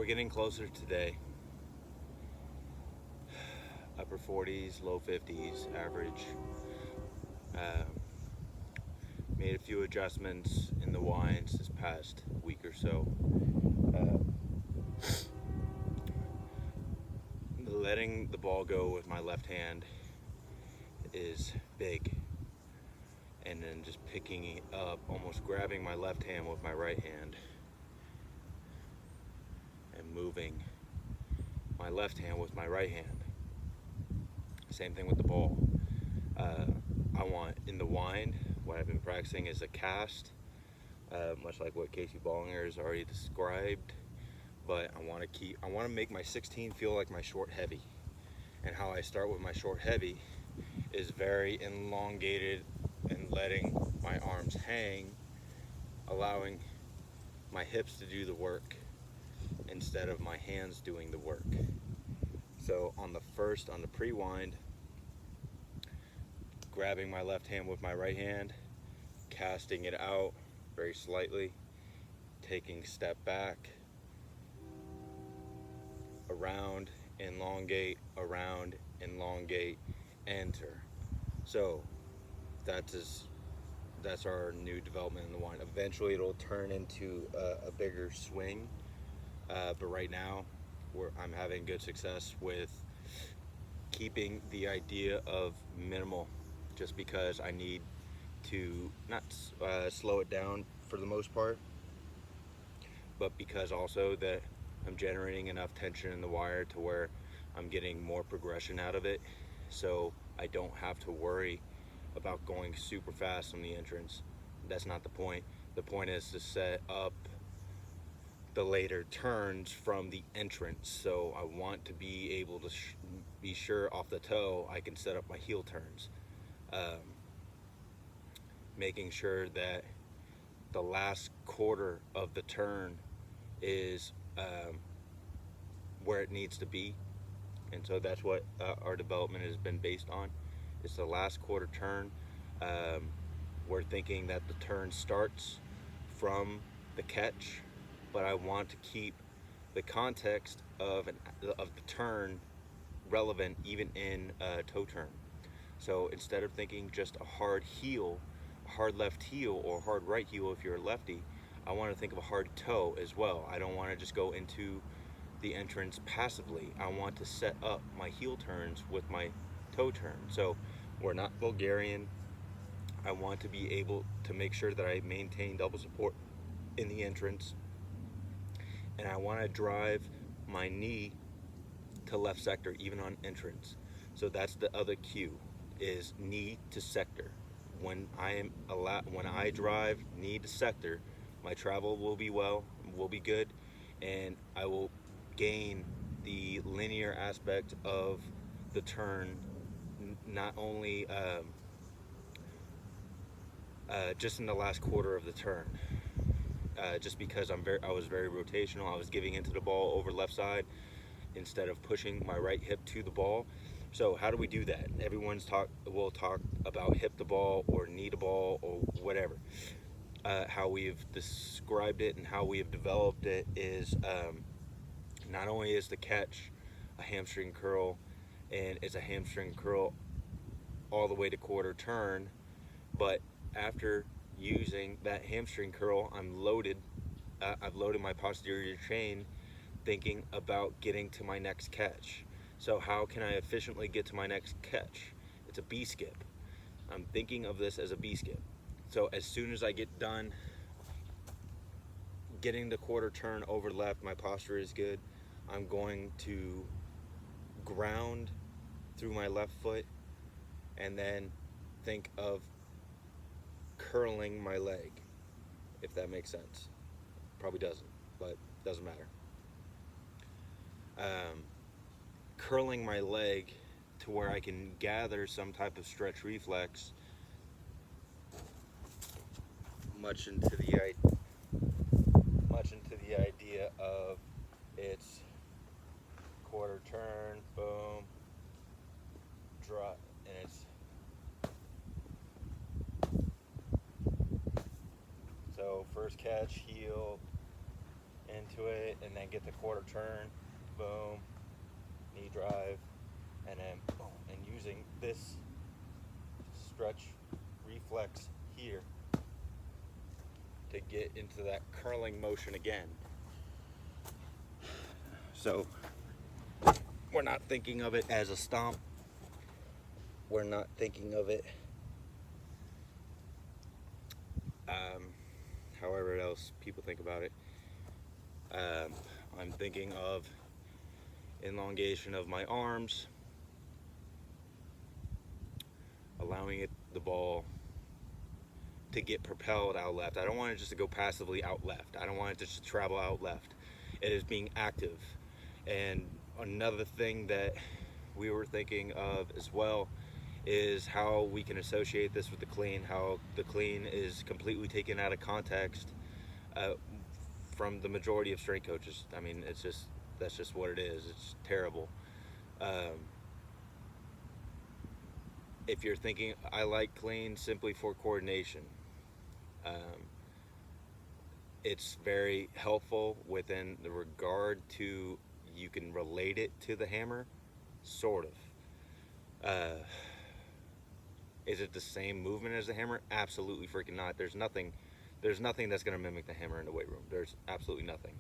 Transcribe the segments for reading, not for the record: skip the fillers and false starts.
getting closer today. Upper 40s, low 50s average. Um, Made a few adjustments in the winds this past week or so. Uh, Letting the ball go with my left hand is big, and then just picking it up, almost grabbing my left hand with my right hand and moving my left hand with my right hand. Same thing with the ball. Uh, I want in the wind, what I've been practicing is a cast, much like what Casey Bollinger has already described. But I want to make my 16 feel like my short heavy. And how I start with my short heavy is very elongated and letting my arms hang, allowing my hips to do the work instead of my hands doing the work. So on the pre-wind, grabbing my left hand with my right hand, casting it out very slightly, taking a step back, around, around, elongate, enter. So that's our new development in the wind. Eventually it'll turn into a bigger swing, but right now I'm having good success with keeping the idea of minimal, just because I need to not slow it down for the most part, but because also that I'm generating enough tension in the wire to where I'm getting more progression out of it, so I don't have to worry about going super fast on the entrance. That's not the point. The point is to set up the later turns from the entrance. So I want to be able to be sure off the toe I can set up my heel turns, making sure that the last quarter of the turn is where it needs to be. And so that's what our development has been based on. It's the last quarter turn. We're thinking that the turn starts from the catch, but I want to keep the context of the turn relevant even in a toe turn. So instead of thinking just a hard heel, a hard left heel, or a hard right heel if you're a lefty, I want to think of a hard toe as well. I don't want to just go into the entrance passively. I want to set up my heel turns with my toe turn. So we're not Bulgarian. I want to be able to make sure that I maintain double support in the entrance, and I want to drive my knee to left sector even on entrance. So that's the other cue, is knee to sector. When I drive knee to sector, my travel will be good, and I will gain the linear aspect of the turn, not only just in the last quarter of the turn. Just because I was very rotational. I was giving into the ball over left side instead of pushing my right hip to the ball. So how do we do that? Will talk about hip the ball or knee the ball or whatever. How we've described it and how we have developed it is not only is the catch a hamstring curl, and it's a hamstring curl all the way to quarter turn, but after using that hamstring curl, I've loaded my posterior chain, thinking about getting to my next catch. So how can I efficiently get to my next catch? It's a B skip. I'm thinking of this as a B skip. So as soon as I get done getting the quarter turn over left, my posture is good. I'm going to ground through my left foot and then think of curling my leg, if that makes sense. Probably doesn't, but doesn't matter. Curling my leg to where I can gather some type of stretch reflex, much into the idea of it's quarter turn, boom, drop, and it's so first catch, heel, into it, and then get the quarter turn, boom, knee drive, and then boom, and using this stretch reflex here to get into that curling motion again. So we're not thinking of it as a stomp. We're not thinking of it however else people think about it. I'm thinking of elongation of my arms, allowing the ball to get propelled out left. I don't want it just to go passively out left. I don't want it just to travel out left. It is being active. And another thing that we were thinking of as well is how we can associate this with the clean, how the clean is completely taken out of context from the majority of strength coaches. I mean, that's just what it is. It's terrible. If you're thinking, I like clean simply for coordination, it's very helpful within the regard to, you can relate it to the hammer, sort of. Is it the same movement as the hammer? Absolutely freaking not. There's nothing that's going to mimic the hammer in the weight room. There's absolutely nothing.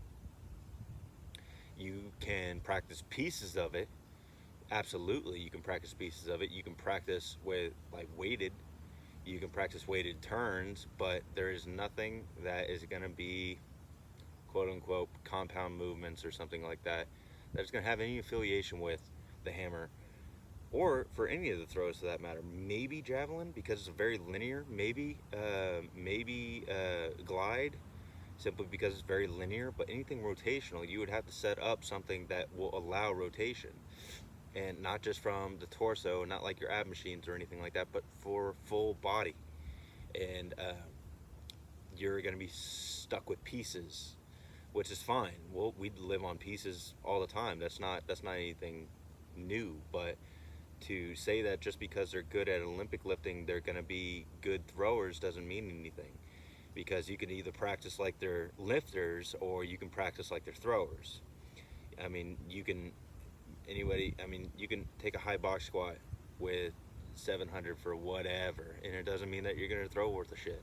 You can practice pieces of it. Absolutely, you can practice pieces of it. You can practice with weighted. You can practice weighted turns, but there is nothing that is going to be quote unquote compound movements or something like that that's going to have any affiliation with the hammer, or for any of the throws for that matter. Maybe javelin, because it's very linear. Maybe glide, simply because it's very linear. But anything rotational, you would have to set up something that will allow rotation, and not just from the torso, not like your ab machines or anything like that, but for full body. And you're going to be stuck with pieces, which is fine. Well, we live on pieces all the time. That's not anything new. But to say that just because they're good at Olympic lifting, they're going to be good throwers doesn't mean anything. Because you can either practice like they're lifters, or you can practice like they're throwers. I mean, you can take a high box squat with 700 for whatever, and it doesn't mean that you're going to throw worth of shit.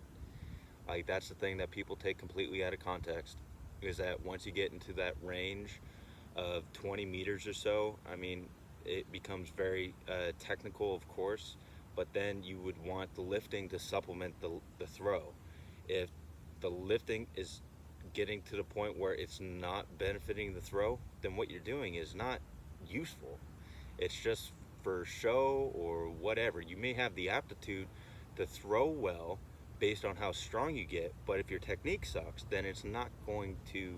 Like, that's the thing that people take completely out of context, is that once you get into that range of 20 meters or so, I mean, it becomes very technical, of course, but then you would want the lifting to supplement the throw. If the lifting is getting to the point where it's not benefiting the throw, then what you're doing is not useful. It's just for show or whatever. You may have the aptitude to throw well based on how strong you get, but if your technique sucks, then it's not going to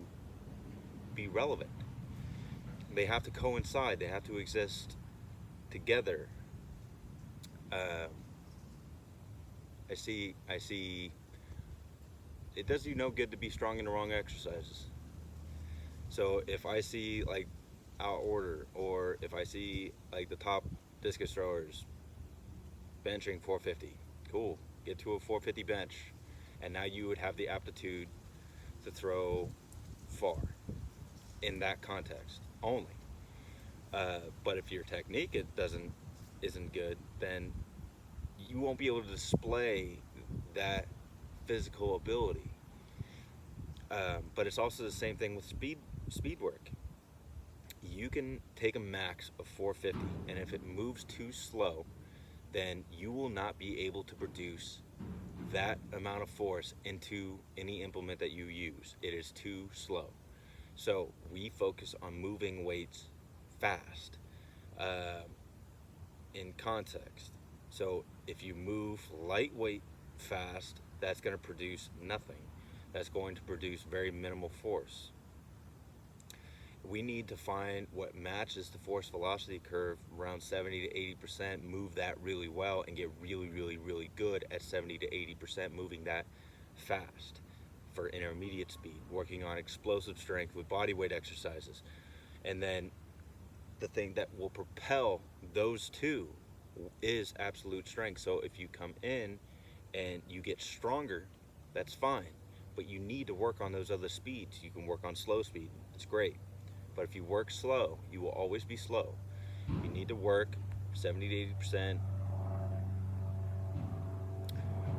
be relevant. They have to coincide. They have to exist together. I see. It does you no good to be strong in the wrong exercises. So if I see out order, or if I see the top discus throwers benching 450, cool, get to a 450 bench, and now you would have the aptitude to throw far in that context only. But if your technique isn't good, then you won't be able to display that physical ability. But it's also the same thing with speed work. You can take a max of 450, and if it moves too slow, then you will not be able to produce that amount of force into any implement that you use. It is too slow. So we focus on moving weights fast in context. So if you move lightweight fast, that's going to produce nothing. That's going to produce very minimal force. We need to find what matches the force velocity curve around 70 to 80%, move that really well, and get really, really, really good at 70 to 80% moving that fast for intermediate speed, working on explosive strength with body weight exercises. And then the thing that will propel those two is absolute strength. So if you come in and you get stronger, that's fine. but you need to work on those other speeds. You can work on slow speed, it's great. But if you work slow, you will always be slow. You need to work 70 to 80%,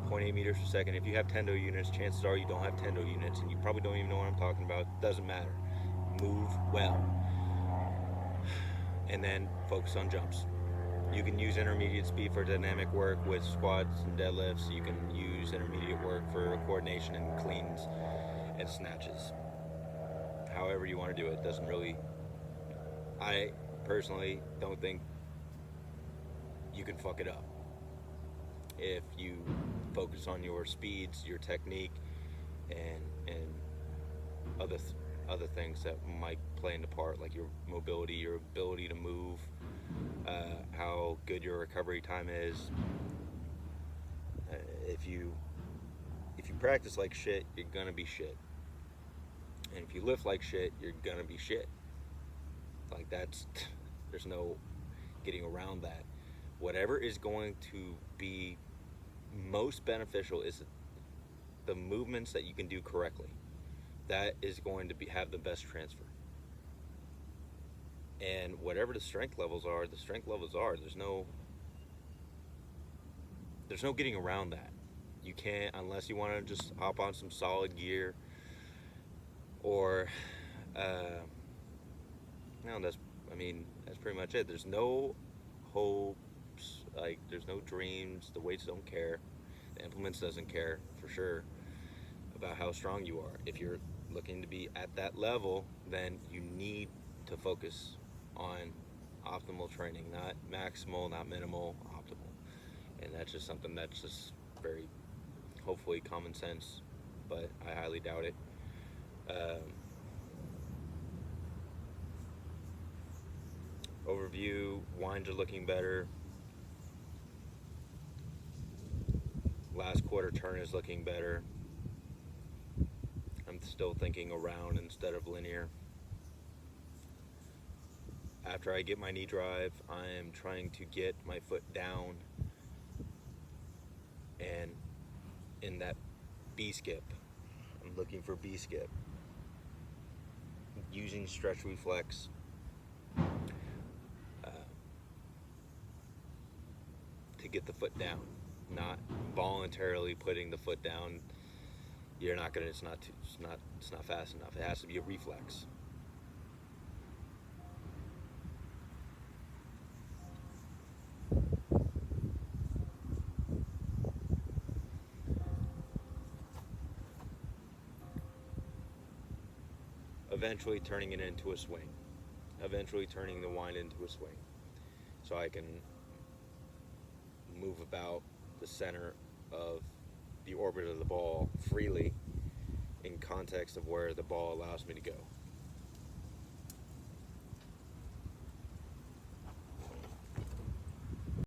0.8 meters per second. If you have tendo units, chances are you don't have tendo units, and you probably don't even know what I'm talking about. Doesn't matter. Move well. And then focus on jumps. You can use intermediate speed for dynamic work with squats and deadlifts. You can use intermediate work for coordination and cleans and snatches. However you want to do it, doesn't really. I personally don't think you can fuck it up if you focus on your speeds, your technique, and other things that might play into part, like your mobility, your ability to move, how good your recovery time is. If you practice like shit, you're gonna be shit, and if you lift like shit, you're gonna be shit. Like that's there's no getting around that. Whatever is going to be most beneficial is the movements that you can do correctly. That is going to have the best transfer. And whatever the strength levels are, the strength levels are. There's no getting around that. You can't, unless you want to just hop on some solid gear, or no, that's pretty much it. There's no hopes, like there's no dreams. The weights don't care. The implements doesn't care for sure about how strong you are. If you're looking to be at that level, then you need to focus on optimal training, not maximal, not minimal, optimal. And that's just something that's just very, hopefully, common sense, but I highly doubt it. Overview, winds are looking better. Last quarter turn is looking better. I'm still thinking around instead of linear. After I get my knee drive, I am trying to get my foot down and in that B skip. I'm looking for B skip. Using stretch reflex. To get the foot down, not voluntarily putting the foot down. You're not gonna. It's not fast enough. It has to be a reflex. Eventually turning it into a swing. Eventually turning the wind into a swing, so I can move about the center of the orbit of the ball freely in context of where the ball allows me to go.